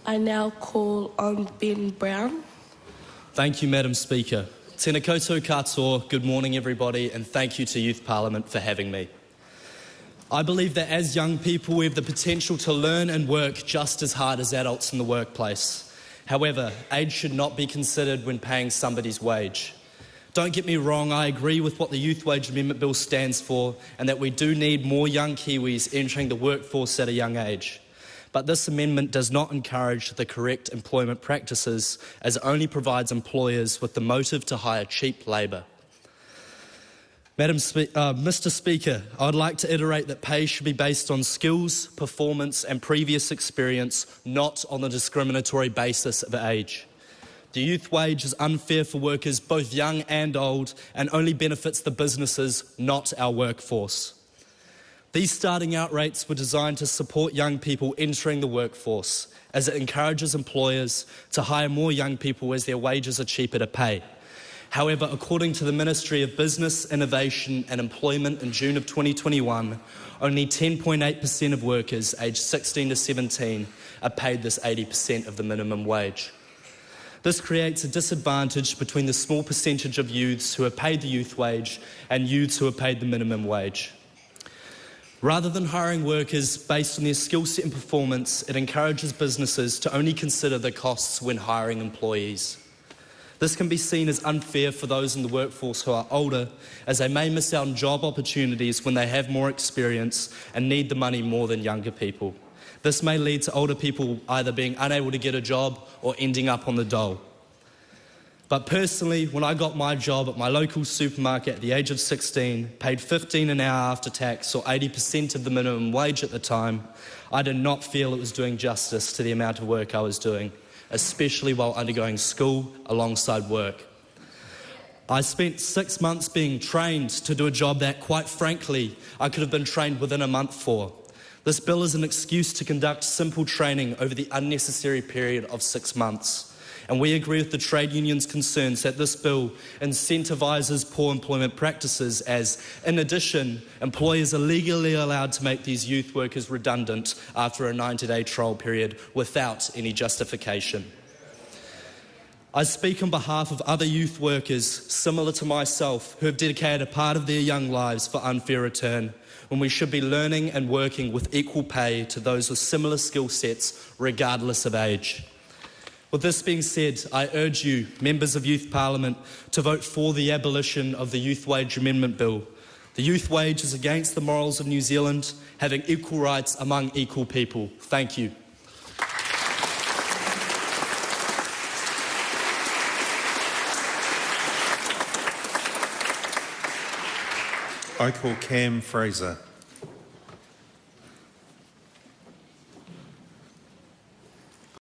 I now call on Ben Brown. Thank you, Madam Speaker. Tēnā koutou katoa, good morning everybody, and thank you to Youth Parliament for having me. I believe that as young people we have the potential to learn and work just as hard as adults in the workplace. However, age should not be considered when paying somebody's wage. Don't get me wrong, I agree with what the Youth Wage Amendment Bill stands for and that we do need more young Kiwis entering the workforce at a young age. But this amendment does not encourage the correct employment practices as it only provides employers with the motive to hire cheap labour. Mr. Speaker, I would like to iterate that pay should be based on skills, performance and previous experience, not on the discriminatory basis of age. The youth wage is unfair for workers both young and old and only benefits the businesses, not our workforce. These starting out rates were designed to support young people entering the workforce as it encourages employers to hire more young people as their wages are cheaper to pay. However, according to the Ministry of Business, Innovation and Employment in June of 2021, only 10.8% of workers aged 16 to 17 are paid this 80% of the minimum wage. This creates a disadvantage between the small percentage of youths who are paid the youth wage and youths who are paid the minimum wage. Rather than hiring workers based on their skill set and performance, it encourages businesses to only consider the costs when hiring employees. This can be seen as unfair for those in the workforce who are older, as they may miss out on job opportunities when they have more experience and need the money more than younger people. This may lead to older people either being unable to get a job or ending up on the dole. But personally, when I got my job at my local supermarket at the age of 16, paid $15 an hour after tax or 80% of the minimum wage at the time, I did not feel it was doing justice to the amount of work I was doing, especially while undergoing school alongside work. I spent 6 months being trained to do a job that, quite frankly, I could have been trained within a month for. This bill is an excuse to conduct simple training over the unnecessary period of 6 months. And we agree with the trade union's concerns that this bill incentivises poor employment practices as, in addition, employers are legally allowed to make these youth workers redundant after a 90-day trial period without any justification. I speak on behalf of other youth workers similar to myself who have dedicated a part of their young lives for unfair return, when we should be learning and working with equal pay to those with similar skill sets regardless of age. With this being said, I urge you, members of Youth Parliament, to vote for the abolition of the Youth Wage Amendment Bill. The youth wage is against the morals of New Zealand, having equal rights among equal people. Thank you. I call Cam Fraser.